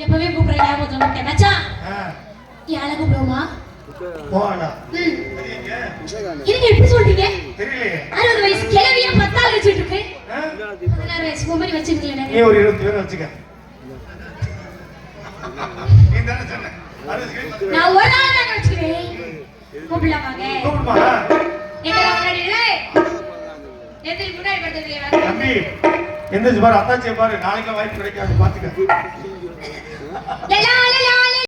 எப்பவே கூப்பிடுறேன் ஞாபகம் வந்துட்டேன் மச்சான். யாரை கூப்பிடுவோமா? போடா. இருங்க எப்படி சொல்றீங்க? தெரியலையே. 60 வயசு கிழவியா 10 ஆள் வச்சிட்டு இருக்கு. 16 வயசு பொம்பளை வச்சிருக்கீங்களே. நீ ஒரு 20 பேர் வச்சுக்க. நீ தான சொன்ன. நான் ஒரு ஆள் தான் வச்சுக்கிறேன். கூப்பிடலாமாங்க? கூப்பிடுமா? எங்க முன்னாடி இல்ல. எந்திரி முன்னாடி படுத்துறீங்க. தம்பி எந்திரிச்சு பாரு, அத்தாச்சியை பாரு, நாளைக்கு வாய்ப்பு கிடைக்காது பாத்துக்க. லலா லலா